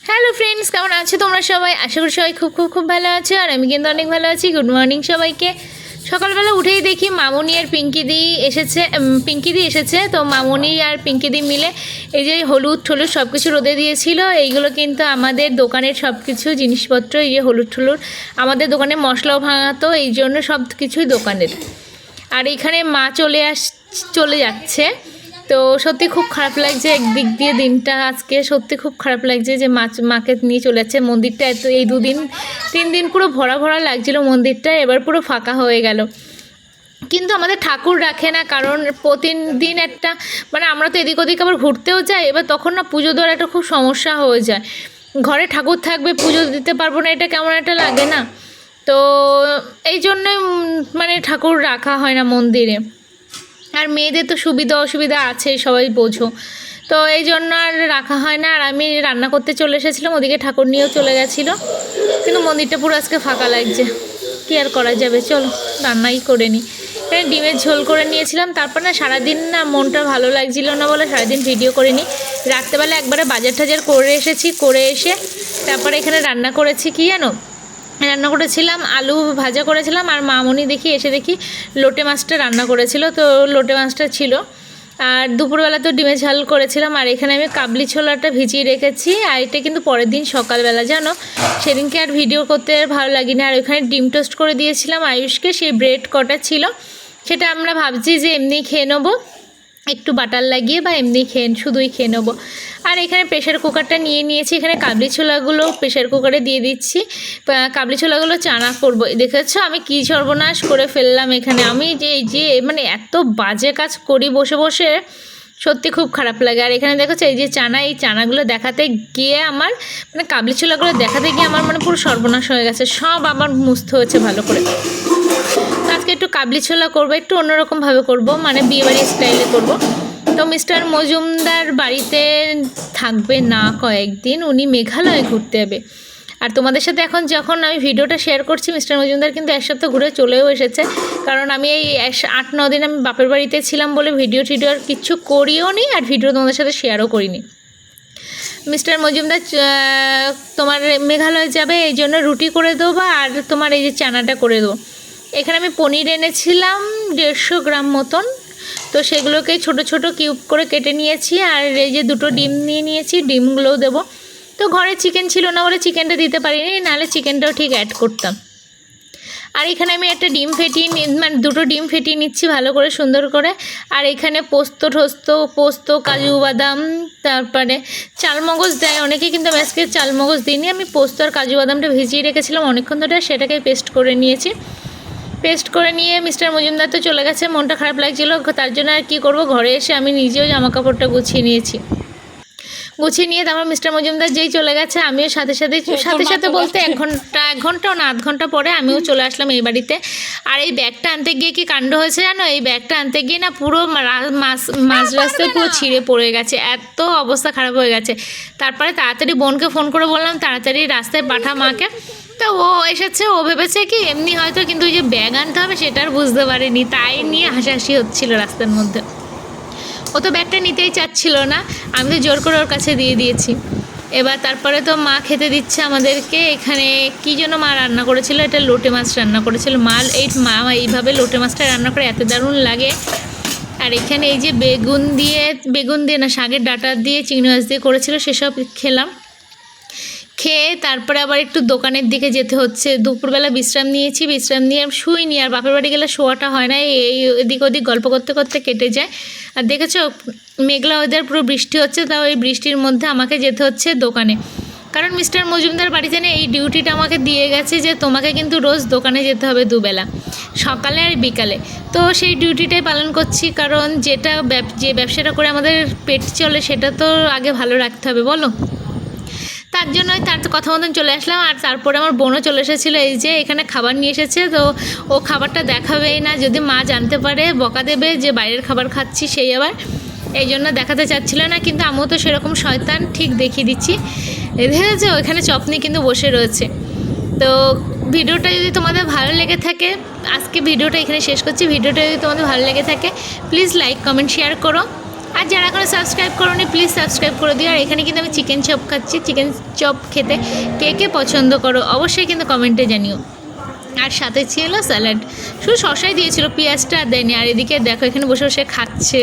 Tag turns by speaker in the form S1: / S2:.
S1: Hello friends, কেমন আছো তোমরা সবাই? আশা করি সবাই খুব খুব খুব ভালো আছো। আর আমি কিন্তু অনেক ভালো আছি। গুড মর্নিং সবাইকে। সকালবেলা উঠেই দেখি মামুনি আর পিঙ্কিদি এসেছে। তো মামুনি আর পিঙ্কিদি মিলে এই যে হলুদ ঠলুদ সব কিছু রোদে দিয়েছিল। এইগুলো কিন্তু আমাদের দোকানের সব কিছু জিনিসপত্র, এই যে হলুদ ঠলুদ আমাদের দোকানে মশলাও ভাঙাতো, এই জন্য সব কিছুই দোকানের। আর এখানে মা চলে যাচ্ছে। তো সত্যি খুব খারাপ লাগছে একদিক দিয়ে দিনটা, আজকে সত্যি খুব খারাপ লাগছে যে মাকে নিয়ে চলে যাচ্ছে। মন্দিরটা এই 3 দিন পুরো ভরা ভরা লাগছিল মন্দিরটা, এবার পুরো ফাঁকা হয়ে গেল। কিন্তু আমাদের ঠাকুর রাখে না, কারণ প্রতিদিন একটা আমরা তো এদিক ওদিক আবার ঘুরতেও যাই, এবার তখন না পুজো দেওয়ার একটা খুব সমস্যা হয়ে যায়। ঘরে ঠাকুর থাকবে, পুজো দিতে পারবো না, এটা কেমন একটা লাগে না? তো এই জন্যই ঠাকুর রাখা হয় না মন্দিরে। আর মেয়েদের তো সুবিধা অসুবিধা আছে, সবাই বোঝো। তো এই জন্য আর রাখা হয় না। আর আমি রান্না করতে চলে এসেছিলাম, ওদিকে ঠাকুর নিয়েও চলে গেছিলো। কিন্তু মন্দিরটা পুরো আজকে ফাঁকা লাগছে, কী আর করা যাবে, চলো রান্নাই করে নিই। এখানে ডিমের ঝোল করে নিয়েছিলাম। তারপর না সারাদিন না মনটা ভালো লাগছিল না বলে সারাদিন ভিডিও করে নিই। রাত্রেবেলা একবারে বাজার টাজার করে এসেছি, করে এসে তারপরে এখানে রান্না করেছি কি জানো, রান্না করেছিলাম আলু ভাজা করেছিলাম। আর মামনি দেখি লোটে মাছটা রান্না করেছিল, তো লোটে মাছটা ছিল। আর দুপুরবেলা তো ডিমের ঝাল করেছিলাম। আর এখানে আমি কাবলি ছোলাটা ভিজিয়ে রেখেছি। আর এটা কিন্তু পরের দিন সকালবেলা, জানো সেদিনকে আর ভিডিও করতে ভালো লাগেনি। আর ওখানে ডিম টোস্ট করে দিয়েছিলাম আয়ুষকে, সেই ব্রেড কটা ছিল, সেটা আমরা ভাবছি যে এমনি খেয়ে নেবো, একটু বাটার লাগিয়ে বা এমনি শুধুই খেয়ে নেবো। আর এখানে প্রেশার কুকারটা নিয়ে নিয়েছি, এখানে কাবলি ছোলাগুলো প্রেশার কুকারে দিয়ে দিচ্ছি। কাবলি ছোলাগুলো চানা করবো। দেখেছো আমি কী সর্বনাশ করে ফেললাম এখানে। আমি যে এত বাজে কাজ করি বসে বসে, সত্যি খুব খারাপ লাগে। আর এখানে দেখেছো এই যে এই চানাগুলো দেখাতে গিয়ে আমার কাবলি ছোলাগুলো দেখাতে গিয়ে আমার পুরো সর্বনাশ হয়ে গেছে, সব আমার মুছতে হয়েছে ভালো করে। আজকে একটু কাবলি ছোলা করবো, একটু অন্যরকমভাবে করবো, বিয়েবাড়ি স্টাইলে করব। তো মিস্টার মজুমদার বাড়িতে থাকবে না কয়েকদিন, উনি মেঘালয়ে ঘুরতে যাবে। আর তোমাদের সাথে যখন আমি ভিডিওটা শেয়ার করছি, মিস্টার মজুমদার কিন্তু এক সপ্তাহ ঘুরে চলেও এসেছে। কারণ আমি এই 8-9 দিন আমি বাপের বাড়িতে ছিলাম বলে ভিডিও আর কিচ্ছু করিও নি, আর ভিডিও তোমাদের সাথে শেয়ারও করিনি। মিস্টার মজুমদার তোমার মেঘালয় যাবে, এই জন্য রুটি করে দেবো, আর তোমার এই যে চানাটা করে দেবো। এখানে আমি পনির এনেছিলাম 150 গ্রাম মতন, তো সেগুলোকে ছোট ছোট কিউব করে কেটে নিয়েছি। আর এই যে 2টো ডিম নিয়ে নিয়েছি, ডিমগুলোও দেবো। তো ঘরে চিকেন ছিল না বলে চিকেনটা দিতে পারিনি, নাহলে চিকেনটাও ঠিক অ্যাড করতাম। আর এখানে আমি একটা ডিম ফেটিয়ে 2টো ডিম ফেটিয়ে নিচ্ছি ভালো করে, সুন্দর করে। আর এখানে পোস্ত, কাজু বাদাম, তারপরে চালমগজ দেয় অনেকে, কিন্তু আমি আজকে চালমগজ দিইনি। আমি পোস্ত আর কাজু বাদামটা ভিজিয়ে রেখেছিলাম অনেকক্ষণ ধরে, সেটাকে পেস্ট করে নিয়েছি। পেস্ট করে নিয়ে মিস্টার মজুমদার তো চলে গেছে, মনটা খারাপ লাগছিল, তার জন্য আর কী করবো, ঘরে এসে আমি নিজেও জামা কাপড়টা গুছিয়ে নিয়েছি। গুছিয়ে নিয়ে তারপর মিস্টার মজুমদার যেই চলে গেছে, আমিও সাথে সাথে বলতে 1 ঘন্টা না আধ ঘন্টা পরে আমিও চলে আসলাম এই বাড়িতে। আর এই ব্যাগটা আনতে গিয়ে কি কাণ্ড হয়েছে জানো, এই ব্যাগটা আনতে গিয়ে না পুরো মাঝ রাস্তায় পুরো ছিঁড়ে পড়ে গেছে, এত অবস্থা খারাপ হয়ে গেছে। তারপরে তাড়াতাড়ি বোনকে ফোন করে বললাম তাড়াতাড়ি রাস্তায় পাঠা মাকে। তো ও এসেছে, ও ভেবেছে কি এমনি হয়তো, কিন্তু ওই যে ব্যাগ আনতে হবে সেটা আর বুঝতে পারিনি, তাই নিয়ে হাসাহাসি হচ্ছিল রাস্তার মধ্যে। ও তো ব্যাগটা নিতেই চাচ্ছিল না, আমি তো জোর করে ওর কাছে দিয়ে দিয়েছি। এবার তারপরে তো মা খেতে দিচ্ছে আমাদেরকে। এখানে কী জন্য মা রান্না করেছিল, এটা লোটে মাছ রান্না করেছিল মা এইভাবে লোটে মাছটা রান্না করে এত দারুণ লাগে। আর এখানে এই যে বেগুন দিয়ে না, শাকের ডাঁটা দিয়ে চিংড়ি মাছ দিয়ে করেছিল, সেসব খেলাম। খেয়ে তারপরে আবার একটু দোকানের দিকে যেতে হচ্ছে। দুপুরবেলা বিশ্রাম নিয়ে শুইনি, আর বাপের বাড়ি গেলে শোয়াটা হয় না, এই এদিক ওদিক গল্প করতে করতে কেটে যায়। আর দেখেছো মেঘলা ওয়েদার, পুরো বৃষ্টি হচ্ছে, তাও এই বৃষ্টির মধ্যে আমাকে যেতে হচ্ছে দোকানে। কারণ মিস্টার মজুমদার বাড়িতে না এই ডিউটিটা আমাকে দিয়ে গেছে যে তোমাকে কিন্তু রোজ দোকানে যেতে হবে 2 বেলা, সকালে আর বিকালে। তো সেই ডিউটিটাই পালন করছি, কারণ যে ব্যবসাটা করে আমাদের পেট চলে সেটা তো আগে ভালো রাখতে হবে, বলো। তার জন্যই তার কথা মতন চলে আসলাম। আর তারপরে আমার বোনও চলে এসেছিলো, এই যে এখানে খাবার নিয়ে এসেছে। তো ও খাবারটা দেখাবেই না, যদি মা জানতে পারে বকা দেবে যে বাইরের খাবার খাচ্ছি, সেই আবার এই জন্য দেখাতে চাচ্ছিল না। কিন্তু আমিও তো সেরকম শয়তান, ঠিক দেখিয়ে দিচ্ছি। দেখেছো ওইখানে চপনি কিন্তু বসে রয়েছে। তো ভিডিওটা যদি তোমাদের ভালো লেগে থাকে, আজকে ভিডিওটা এখানে শেষ করছি। ভিডিওটা যদি তোমাদের ভালো লেগে থাকে প্লিজ লাইক কমেন্ট শেয়ার করো। আর যারা এখনো সাবস্ক্রাইব করোনি প্লিজ সাবস্ক্রাইব করে দিও। আর এখানে কিন্তু আমি চিকেন চপ খাচ্ছি। চিকেন চপ খেতে কে কে পছন্দ করো অবশ্যই কিন্তু কমেন্টে জানিও। আর সাথে ছিল স্যালাড, শুধু শশাই দিয়েছিল, পেঁয়াজটা আর দেয়নি। আর এদিকে দেখো এখানে বসে বসে খাচ্ছে